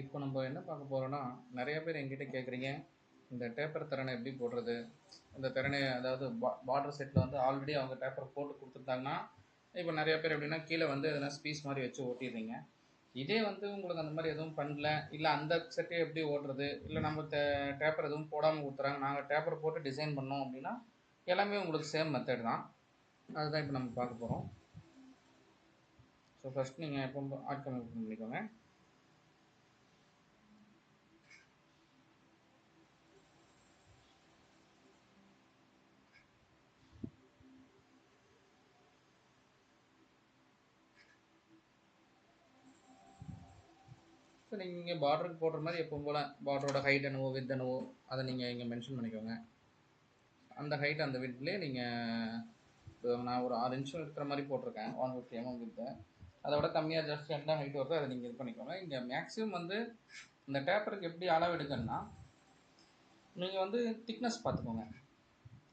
இப்போ நம்ம என்ன பார்க்க போறோம்னா, நெறைய பேர் என்கிட்ட கேட்குறீங்க, இந்த டேப்பர் திறனை எப்படி போடுறது? இந்த திறனை அதாவது பார்டர் செட்ல வந்து ஆல்ரெடி அவங்க டேப்பர் போட்டு குடுத்துட்டாங்கன்னா, இப்போ நெறைய பேர் எப்படின்னா, கீழ வந்து எதனா ஸ்பீஸ் மாரி வச்சு ஒட்டிடுறீங்க. இதே வந்து உங்களுக்கு அந்த மாரி எதுவும் பண்ணல, இல்ல அந்த செட்டே எப்படி ஓட்டுறது? இல்ல நம்ம டேப்பர் எதுவும் போடாம குடுத்துறாங்க. நாங்க டேப்பர் போட்டு டிசைன் பண்ணோம் அப்படின்னா, எல்லாமே உங்களுக்கு சேம் மெத்தட் தான். அதுதான் இப்போ நம்ம பார்க்க போறோம். ஸோ ஃபர்ஸ்ட் நீங்க எப்போ ஆட்கள் ஓப்பன் பண்ணிக்கோங்க. ஸோ நீங்க பார்டருக்கு போடுற மாரி எப்பவும் போல பார்டரோட ஹைட் என்னவோ, விட்த் என்னவோ அத நீங்க இங்க மென்ஷன் பண்ணிக்கோங்க. அந்த ஹைட் அந்த விட்த்லயே நீங்க நான் ஒரு 6 இன்ச் இருக்கிற மாரி போட்டிருக்கேன். 150 விட்த். அத விட கம்மியா ஜஸ்ட் என்ன ஹைட் வருதோ அத நீங்க இது பண்ணிக்கோங்க. இங்க மேக்ஸிமம் வந்து இந்த டேப்பருக்கு எப்படி அளவு எடுக்கணும்னா, நீங்க வந்து திக்னஸ் பார்த்துக்கோங்க.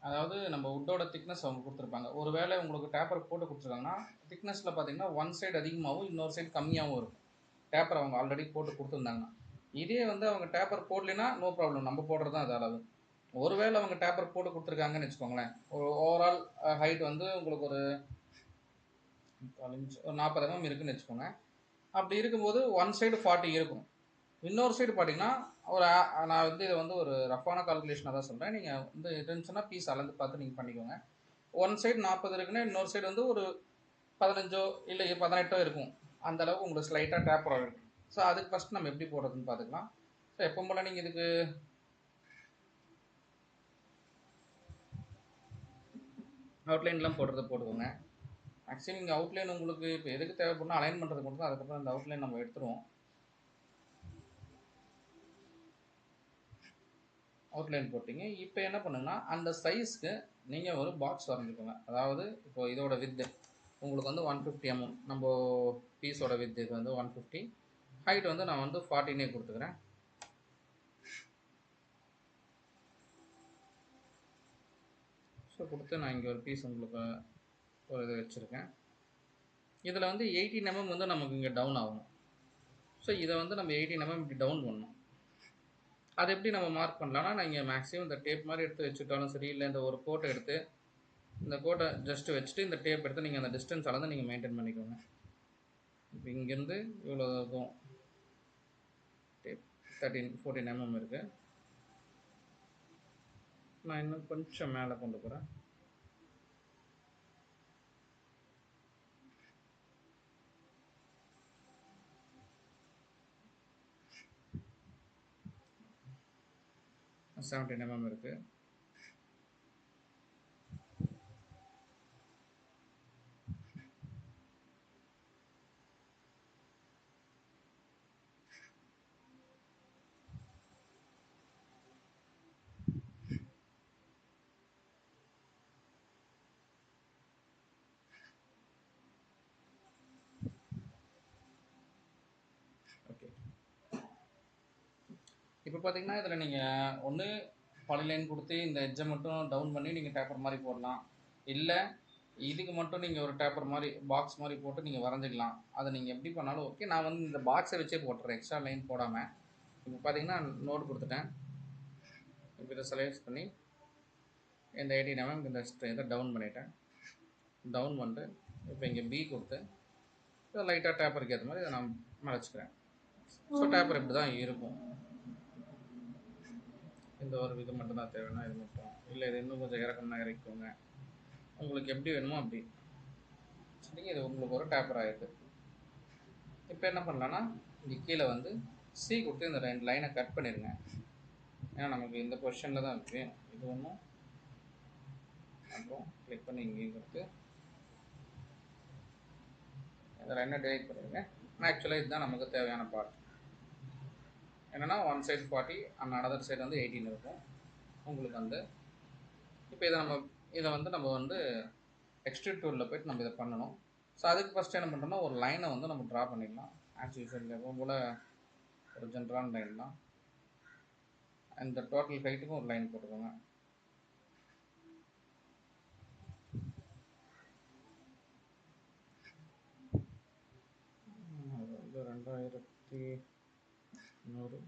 அதாவது நம்ம வுட்டோட திக்னஸ் அவங்க குடுத்துருப்பாங்க. ஒருவேளை உங்களுக்கு டேப்பர் போட்டு குடுத்துருக்காங்கன்னா, திக்னஸ்ல பார்த்தீங்கன்னா, ஒன் சைடு அதிகமாவும், இன்னொரு சைடு கம்மியாவும் இருக்கும். டேப்பர் அவங்க ஆல்ரெடி போட்டு குடுத்துருந்தாங்கன்னா. இதே வந்து அவங்க டேப்பர் போடலைன்னா, நோ ப்ராப்ளம். நம்ம போடுறது தான் அது அளவு. ஒருவேளை அவங்க டேப்பர் போட்டு குடுத்துருக்காங்கன்னு வச்சுக்கோங்களேன். ஒரு ஓவரால் ஹைட் வந்து உங்களுக்கு ஒரு 3/4 இன்ச் ஒரு 40 இருக்குன்னு வச்சுக்கோங்க. அப்படி இருக்கும்போது ஒன் சைடு 40 இருக்கும். இன்னொரு சைடு பார்த்தீங்கன்னா, ஒரு நான் வந்து இத வந்து ஒரு ரஃப்பான கால்குலேஷனா தான் சொல்றேன். நீங்க வந்து இருந்துச்சுன்னா பீஸ் அளந்து பார்த்து நீங்க பண்ணிக்கோங்க. ஒன் சைடு 40 இருக்குன்னா, இன்னொரு சைடு வந்து ஒரு 15 இல்ல 18 இருக்கும். அந்த அளவுக்கு உங்களுக்கு ஸ்லைட்டா டேப்பர் இருக்கும். ஸோ அதுக்கு ஃபர்ஸ்ட் நம்ம எப்படி போடுறதுன்னு பார்த்துக்கலாம். ஸோ எப்பவும் போல நீங்க இதுக்கு அவுட்லைன்லாம் போடுறத போட்டுக்கோங்க. மேக்ஸிமம் இங்க அவுட்லைன் உங்களுக்கு இப்போ எதுக்கு தேவைப்படும்னா அலைன் பண்றதுக்கு மட்டும் தான். அதுக்கப்புறம் இந்த அவுட்லைன் நம்ம எடுத்துருவோம். அவுட்லைன் போட்டீங்க. இப்போ என்ன பண்ணுங்கன்னா, அந்த சைஸ்க்கு நீங்க ஒரு பாக்ஸ் வரைஞ்சுக்கோங்க. அதாவது இப்போ இதோட விட்த் உங்களுக்கு வந்து 150 நம்ம பீஸோட விட்த் இது வந்து 150. ஹைட் வந்து நான் வந்து 14 குடுத்துக்கிறேன். ஸோ குடுத்து நான் இங்க ஒரு பீஸ் உங்களுக்கு ஒரு இது வச்சிருக்கேன். இதுல வந்து 18 வந்து நமக்கு இங்க டவுன் ஆகணும். ஸோ இத வந்து நம்ம 18 இப்படி டவுன் பண்ணணும். அது எப்படி நம்ம மார்க் பண்ணலாம்னா, நான் இங்க மேக்ஸிமம் இந்த டேப் மாரி எடுத்து வச்சுக்கிட்டாலும் சரி, இல்ல இந்த ஒரு கோட்ட எடுத்து, இந்த கோட்ட ஜஸ்ட் வச்சுட்டு இந்த டேப் எடுத்து நீங்க அந்த டிஸ்டன்ஸ் அளந்து நீங்க மெயின்டெயின் பண்ணிக்கோங்க. இப்போ இங்கேருந்து இவ்வளோ தூரம் டேப் 14 இருக்கு. நான் இன்னும் கொஞ்சம் மேலே கொண்டு போகிறேன். செவன்டீன் இருக்கு. ஓகே. இப்போ பார்த்தீங்கன்னா, இதில் நீங்கள் ஒன்று பாலிலைன் கொடுத்து இந்த எட்ஜை மட்டும் டவுன் பண்ணி நீங்கள் டேப்பர் மாதிரி போடலாம். இல்லை இதுக்கு மட்டும் நீங்கள் ஒரு டேப்பர் மாதிரி பாக்ஸ் மாதிரி போட்டு நீங்கள் வரைஞ்சிக்கலாம். அதை நீங்கள் எப்படி பண்ணாலும் ஓகே. நான் வந்து இந்த பாக்ஸை வச்சே போட்டுறேன், எக்ஸ்ட்ரா லைன் போடாமல். இப்போ பார்த்தீங்கன்னா நோட் கொடுத்துட்டேன். இப்போ இதை செலக்ட் பண்ணி இந்த 18 இந்த இதை டவுன் பண்ணிட்டேன். டவுன் பண்ணிட்டு இப்போ இங்கே பி கொடுத்து இதை லைட்டாக டேப்பருக்கு ஏற்ற மாதிரி இதை நான் மறைச்சிக்கிறேன். ஸோ டேப்பர் இப்படி தான் இருக்கும். இந்த ஒரு இது மட்டும் தான் தேவைன்னா இது மட்டும், இல்லை இது இன்னும் கொஞ்சம் இறக்கணும்னா இறக்கிக்கோங்க. உங்களுக்கு எப்படி வேணுமோ அப்படி. சரிங்க, இது உங்களுக்கு ஒரு டேப்பர் ஆயிடுது. இப்போ என்ன பண்ணலான்னா, இங்கே கீழே வந்து சி கொடுத்து இந்த 2 லைனை கட் பண்ணிடுங்க. ஏன்னா நமக்கு இந்த பொசிஷனில் தான் இருக்குது. இது ஒன்றும் அப்புறம் கிளிக் பண்ணி இங்கேயும் கொடுத்து இந்த லைனை டெலிட் பண்ணிடுங்க. ஆக்சுவலாக இதுதான் நமக்கு தேவையான பார்ட். என்னென்னா one side 40 and another side வந்து 18 இருக்கும். உங்களுக்கு வந்து இப்போ இதை வந்து நம்ம வந்து எக்ஸ்ட்ரூட் டூலில் போய்ட்டு நம்ம இதை பண்ணணும். ஸோ அதுக்கு ஃபஸ்ட்டு என்ன பண்ணுறோம்னா, ஒரு லைனை வந்து நம்ம ட்ரா பண்ணிடலாம். ஆஸ் யூஸ்வல் எப்பவும் போல் ஒரு ஜென்ரலான லைன் தான். இந்த டோட்டல் ஹைட்டுக்கும் ஒரு லைன் போட்டுக்கோங்க. அது வந்து 2000 100.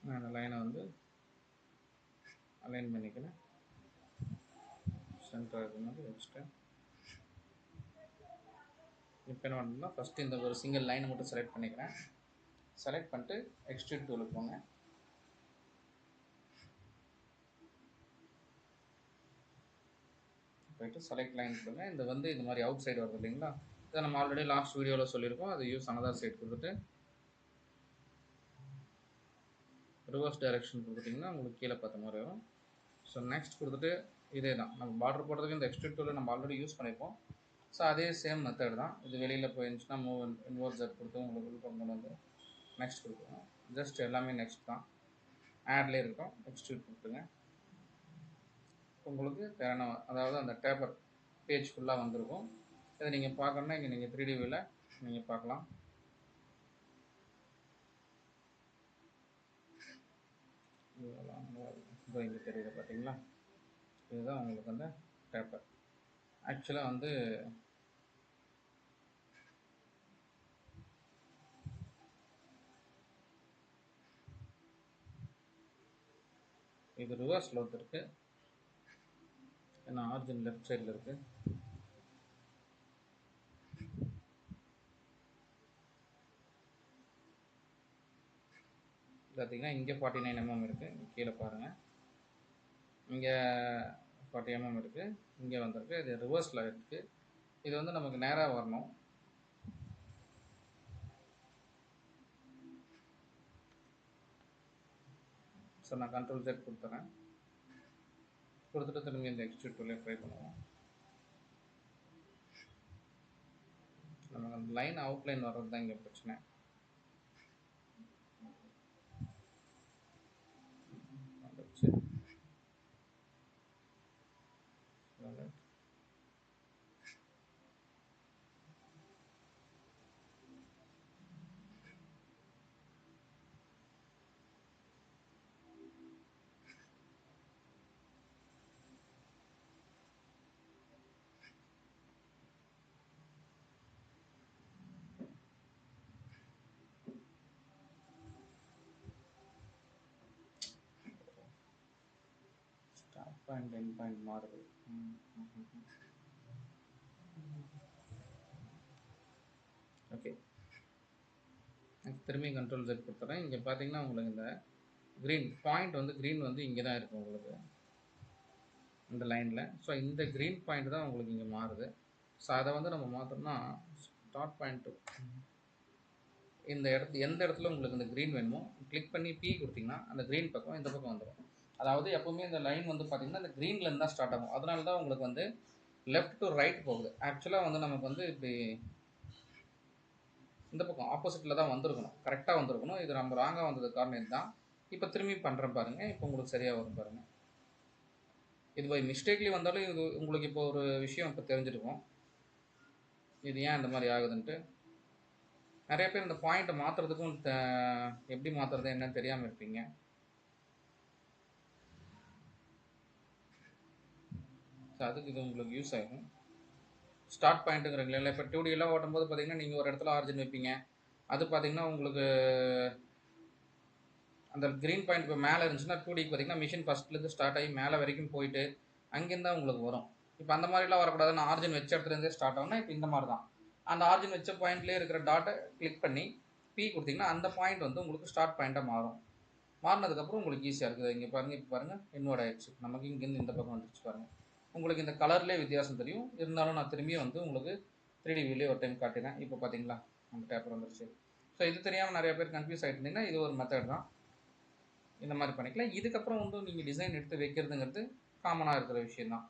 நான் அந்த லைனை வந்து அலைன் பண்ணிக்கிறேன். சென்டராக இருக்கிற மாதிரி வச்சுட்டேன். இப்போ என்ன பண்ணணும்னா ஃபஸ்ட்டு இந்த ஒரு சிங்கிள் லைனை மட்டும் செலக்ட் பண்ணிக்கிறேன். செலக்ட் பண்ணிட்டு எக்ஸ்ட்ரூட் டூலுக்கு போங்க. போய்ட்டு செலக்ட் லைன் கொடுங்க. இந்த வந்து இந்த மாதிரி அவுட் சைடு வருது இல்லைங்களா, இதை நம்ம ஆல்ரெடி லாஸ்ட் வீடியோவில் சொல்லியிருக்கோம். அதை யூஸ் அனதர் சைடு கொடுத்துட்டு ரிவர்ஸ் டைரக்ஷன் கொடுத்துட்டிங்கன்னா உங்களுக்கு கீழே பார்த்த மாதிரி வரும். ஸோ நெக்ஸ்ட் கொடுத்துட்டு இதே தான் நம்ம பார்டர் போடுறதுக்கு இந்த எக்ஸ்ட்ரூட் டூலை நம்ம ஆல்ரெடி யூஸ் பண்ணியிருப்போம். ஸோ அதே சேம் மெத்தட் தான். இது வெளியில் போயிருந்துச்சுன்னா மூவ் இன்வர்ட் ஜெட் கொடுத்து உங்களுக்கு உள்ள கொண்டு வந்து நெக்ஸ்ட் கொடுத்துருவோம். ஜஸ்ட் எல்லாமே நெக்ஸ்ட் தான். ஆட்லேயே இருக்கும். எக்ஸ்ட்ரூட் கொடுத்துருங்க. உங்களுக்கு தேவையான அதாவது அந்த டேப்பர் பேஜ் ஃபுல்லாக வந்திருக்கும். இதை நீங்கள் பார்க்கணுன்னா இங்கே நீங்கள் 3D வியூவில் நீங்கள் பார்க்கலாம். இப்போ இங்கே தெரியுது பார்த்தீங்களா, இதுதான் உங்களுக்கு அந்த டேப்பர். ஆக்சுவலாக வந்து இது ரிவர்ஸில் ஒருத்தருக்கு, ஏன்னா ஆர்ஜின் லெஃப்ட் சைடில் இருக்குது. பார்த்தீங்கன்னா இங்கே 49 mm இருக்குது. கீழே பாருங்கள், இங்கே 40 mm இருக்குது. இங்கே வந்திருக்கு. இது ரிவர்ஸில் இருக்குது. இது வந்து நமக்கு நேராக வரணும். ஸோ நான் கண்ட்ரோல் Z கொடுத்துறேன். கொடுத்துட்டு திரும்பி இந்த எக்ஸ்ட்ரூட் டூலே ட்ரை பண்ணுவோம். நமக்கு அந்த லைன் அவுட்லைன் வர்றது தான் இங்கே பிரச்சனை. வந்துச்சு. ஸ்டார்ட் பாயிண்ட் எண்ட் பாயிண்ட் மாறுது. ஓகே, திரும்பி கண்ட்ரோல் Z கொடுத்துறேன். இங்கே பார்த்தீங்கன்னா உங்களுக்கு இந்த க்ரீன் பாயிண்ட் வந்து க்ரீன் வந்து இங்கே தான் இருக்கும் உங்களுக்கு இந்த லைனில். ஸோ இந்த க்ரீன் பாயிண்ட் தான் உங்களுக்கு இங்கே மாறுது. ஸோ அதை வந்து நம்ம மாற்றோம்னா ஸ்டார்ட் பாயிண்ட் இந்த எந்த இடத்துல உங்களுக்கு இந்த க்ரீன் வேணுமோ கிளிக் பண்ணி P கொடுத்தீங்கன்னா அந்த க்ரீன் பக்கம் இந்த பக்கம் வந்துடும். அதாவது எப்போவுமே இந்த லைன் வந்து பார்த்திங்கன்னா இந்த க்ரீன்லேருந்து தான் ஸ்டார்ட் ஆகும். அதனால தான் உங்களுக்கு வந்து லெஃப்ட் டு ரைட் போகுது. ஆக்சுவலாக வந்து நமக்கு வந்து இப்படி இந்த பக்கம் ஆப்போசிட்டில் தான் வந்திருக்கணும், கரெக்டாக வந்திருக்கணும். இது நம்ம ராங்காக வந்தது காரணம் இதுதான். இப்போ திரும்பி பண்ணுறேன் பாருங்கள், இப்போ உங்களுக்கு சரியாக வரும் பாருங்கள். இது பை மிஸ்டேக்லி வந்தாலும் இது உங்களுக்கு இப்போ ஒரு விஷயம் இப்போ தெரிஞ்சிருக்கும் இது ஏன் இந்த மாதிரி ஆகுதுன்ட்டு. நிறைய பேர் இந்த பாயிண்ட்டை மாற்றுறதுக்கும் எப்படி மாற்றுறது என்னன்னு தெரியாமல் இருப்பீங்க. ஸோ அதுக்கு இது உங்களுக்கு யூஸ் ஆகும். ஸ்டார்ட் பாயிண்ட்டுங்கிறீங்களா, இப்போ 2D எல்லாம் ஓட்டும்போது பார்த்தீங்கன்னா நீங்கள் ஒரு இடத்துல ஆர்ஜின் வைப்பீங்க. அது பார்த்தீங்கன்னா உங்களுக்கு அந்த க்ரீன் பாயிண்ட் இப்போ மேலே இருந்துச்சுன்னா 2Dக்கு பார்த்தீங்கன்னா மிஷின் ஃபஸ்ட்லேருந்து ஸ்டார்ட் ஆகி மேலே வரைக்கும் போயிட்டு அங்கேருந்து தான் உங்களுக்கு வரும். இப்போ அந்த மாதிரிலாம் வரக்கூடாதுன்னு ஆர்ஜின் வச்ச இடத்துலேருந்தே ஸ்டார்ட் ஆகும்னா இப்போ இந்த மாதிரி தான் அந்த ஆர்ஜின் வச்ச பாயிண்ட்லேயே இருக்கிற டாட்டை கிளிக் பண்ணி P கொடுத்தீங்கன்னா அந்த பாயிண்ட் வந்து உங்களுக்கு ஸ்டார்ட் பாயிண்ட்டாக மாறும். மாறினதுக்கப்புறம் உங்களுக்கு ஈஸியாக இருக்குது. இங்கே பாருங்கள், இப்போ பாருங்கள் இன்வர்ட் ஆகிடுச்சு. நமக்கு இங்கேருந்து இந்த பக்கம் வந்துடுச்சு பாருங்கள். உங்களுக்கு இந்த கலர்லேயே வித்தியாசம் தெரியும். இருந்தாலும் நான் திரும்பியும் வந்து உங்களுக்கு 3D வியூலேயே ஒரு டைம் காட்டினேன். இப்போ பார்த்தீங்களா நம்ம டேப்பர் வந்துருச்சு. ஸோ இது தெரியாமல் நிறைய பேர் கன்ஃபியூஸ் ஆகிட்டு இருந்தீங்கன்னா இது ஒரு மெத்தட் தான். இந்த மாதிரி பண்ணிக்கலாம். இதுக்கப்புறம் வந்து நீங்கள் டிசைன் எடுத்து வைக்கிறதுங்கிறது காமனாக இருக்கிற விஷயந்தான்.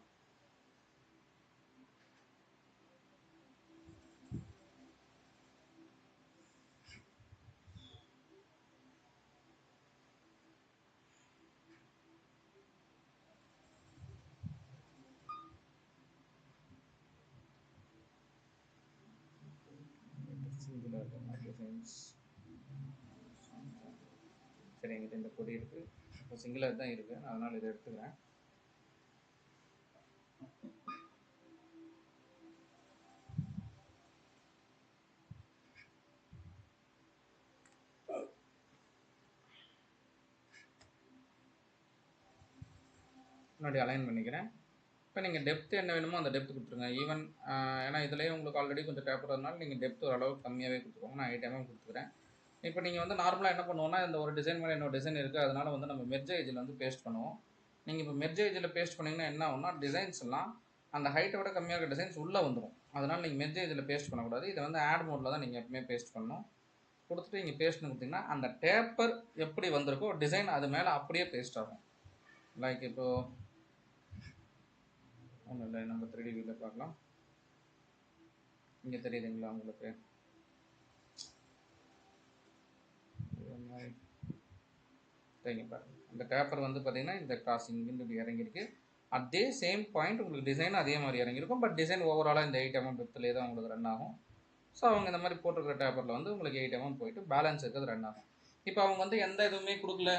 சரி, எங்கிட்ட இந்த கொடி இருக்குது, இப்போ சிங்கிளாக தான் இருக்குது, அதனால் இதை எடுத்துக்கிறேன். முன்னாடி அலைன் பண்ணிக்கிறேன். இப்போ நீங்கள் டெப்த் என்ன வேணுமோ அந்த டெப்த் கொடுத்துருங்க. ஈவன் ஏன்னா இதுலேயே உங்களுக்கு ஆல்ரெடி கொஞ்சம் டேப்பர் வரதுனால நீங்கள் டெப்த் ஓரளவுக்கு கம்மியாகவே கொடுத்துக்கோங்க. நான் 8 mm கொடுத்துக்கிறேன். இப்போ நீங்கள் வந்து நார்மலாக என்ன பண்ணுவோம்னா, இந்த ஒரு டிசைன் மேலே இன்னொரு டிசைன் இருக்குது, அதனால வந்து நம்ம மெர்ஜ் எட்ஜில் வந்து பேஸ்ட் பண்ணுவோம். நீங்கள் இப்போ மெர்ஜ் எட்ஜில் பேஸ்ட் பண்ணிங்கன்னா என்ன ஆகும்னா, டிசைன்ஸ் எல்லாம் அந்த ஹைட்டை விட கம்மியாக இருக்க டிசைன்ஸ் உள்ளே வந்துடும். அதனால் நீங்கள் மெர்ஜ் எட்ஜில் பேஸ்ட் பண்ணக்கூடாது. இதை வந்து ஆட் மோடில் தான் நீங்கள் எப்பவுமே பேஸ்ட் பண்ணணும். கொடுத்துட்டு நீங்கள் பேஸ்ட்னு கொடுத்தீங்கன்னா அந்த டேப்பர் எப்படி வந்திருக்கோ டிசைன் அது மேலே அப்படியே பேஸ்ட் ஆகும். லைக் இப்போது ஒன்றும் இல்லை, நம்ம 3D வியூவில் பார்க்கலாம். இங்கே தெரியுதுங்களா உங்களுக்கு? சரிங்க பாருங்கள், இந்த டேப்பர் வந்து பார்த்தீங்கன்னா இந்த கிராசிங் இப்படி இறங்கியிருக்கு. அதே சேம் பாயிண்ட் உங்களுக்கு டிசைன் அதே மாதிரி இறங்கியிருக்கும். பட் டிசைன் ஓவராலாக இந்த 8 mm டெப்த்லேயே தான் உங்களுக்கு ரன் ஆகும். ஸோ அவங்க இந்த மாதிரி போட்டிருக்கிற டேப்பரில் வந்து உங்களுக்கு 8 mm போயிட்டு பேலன்ஸ் இருக்கிறது ரன் ஆகும். இப்போ அவங்க வந்து எந்த இதுவுமே கொடுக்கல,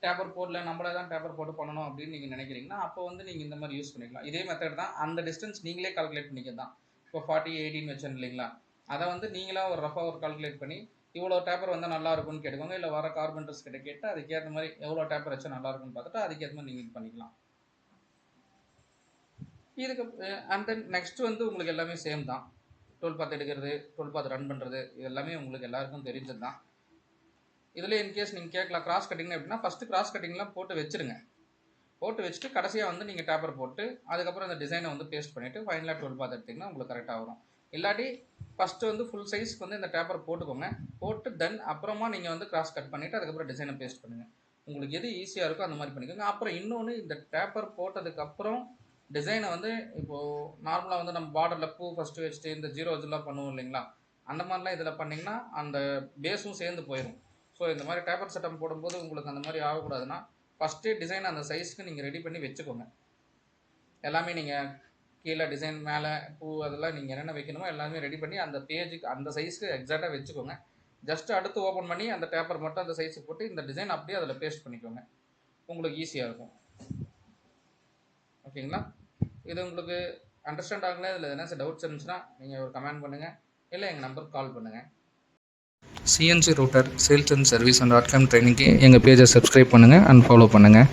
டேப்பர் போடல, நம்மளே தான் டேப்பர் போட்டு பண்ணணும் அப்படின்னு நீங்கள் நினைக்கிறீங்கன்னா அப்போ வந்து நீங்கள் இந்த மாதிரி யூஸ் பண்ணிக்கலாம். இதே மெத்தட் தான், அந்த டிஸ்டன்ஸ் நீங்களே கால்குலேட் பண்ணிக்க தான். இப்போ 40 18 வச்சேன் இல்லைங்களா, அதை வந்து நீங்களாக ஒரு ரஃபாக ஒரு கால்குலேட் பண்ணி இவ்வளோ டேப்பர் வந்தால் நல்லா இருக்கும்னு கேட்டுக்கோங்க. இல்லை வர கார்பெண்டர்ஸ் கிட்ட கேட்டு அதுக்கேற்ற மாதிரி எவ்வளோ டேப்பர் வச்சா நல்லா இருக்குன்னு பார்த்துட்டு அதுக்கேற்ற மாதிரி நீங்கள் இது பண்ணிக்கலாம். இதுக்கு அண்ட் தென் நெக்ஸ்ட் வந்து உங்களுக்கு எல்லாமே சேம் தான். 12 பாத் எடுக்கிறது, 12 பாத் ரன் பண்ணுறது, இது எல்லாமே உங்களுக்கு எல்லாருக்கும் தெரிஞ்சது தான். இதில் இன்கேஸ் நீங்கள் கேட்கலாம் கிராஸ் கட்டிங்னா எப்படின்னா, ஃபஸ்ட்டு கிராஸ் கட்டிங்லாம் போட்டு வச்சுருங்க. போட்டு வச்சுட்டு கடைசியாக வந்து நீங்கள் டேப்பர் போட்டு அதுக்கப்புறம் அந்த டிசைனை வந்து பேஸ்ட் பண்ணிவிட்டு ஃபைனலாக 12 பாத் எடுத்திங்கன்னா உங்களுக்கு கரெக்டாக வரும். இல்லாட்டி ஃபஸ்ட்டு வந்து ஃபுல் சைஸ்க்கு வந்து இந்த டேப்பர் போட்டுக்கோங்க. போட்டு தென் அப்புறமா நீங்கள் வந்து கிராஸ் கட் பண்ணிவிட்டு அதுக்கப்புறம் டிசைனை பேஸ்ட் பண்ணுங்கள். உங்களுக்கு எது ஈஸியாக இருக்கோ அந்த மாதிரி பண்ணிக்கோங்க. அப்புறம் இன்னொன்று, இந்த டேப்பர் போட்டதுக்கப்புறம் டிசைனை வந்து இப்போது நார்மலாக வந்து நம்ம பார்டரில் பூ ஃபஸ்ட்டு வச்சுட்டு இந்த ஜீரோ இதெல்லாம் பண்ணுவோம் இல்லைங்களா, அந்த மாதிரிலாம் இதில் பண்ணிங்கன்னா அந்த பேஸும் சேர்ந்து போயிடும். ஸோ இந்த மாதிரி டேப்பர் செட்டப் போடும்போது உங்களுக்கு அந்த மாதிரி ஆகக்கூடாதுன்னா ஃபஸ்ட்டே டிசைன் அந்த சைஸ்க்கு நீங்கள் ரெடி பண்ணி வச்சுக்கோங்க. எல்லாமே நீங்கள் கீழே டிசைன் மேலே பூ அதெல்லாம் நீங்கள் என்னென்ன வைக்கணுமோ எல்லாமே ரெடி பண்ணி அந்த பேஜுக்கு அந்த சைஸ்க்கு எக்ஸாக்டாக வச்சுக்கோங்க. ஜஸ்ட்டு அடுத்து ஓப்பன் பண்ணி அந்த டேப்பர் மட்டும் அந்த சைஸுக்கு போட்டு இந்த டிசைன் அப்படியே அதில் பேஸ்ட் பண்ணிக்கோங்க. உங்களுக்கு ஈஸியாக இருக்கும். ஓகேங்களா? இது உங்களுக்கு அண்டர்ஸ்டாண்ட் ஆகல, இதில் எதனா டவுட்ஸ் இருந்துச்சுன்னா நீங்கள் ஒரு கமெண்ட் பண்ணுங்கள், இல்லை எங்கள் நம்பருக்கு கால் பண்ணுங்கள். CNC router sales and service and ArtCAM ட்ரைனிங்க்கு எங்கள் பேஜை சப்ஸ்கிரைப் பண்ணுங்கள் அண்ட் ஃபாலோ பண்ணுங்கள்.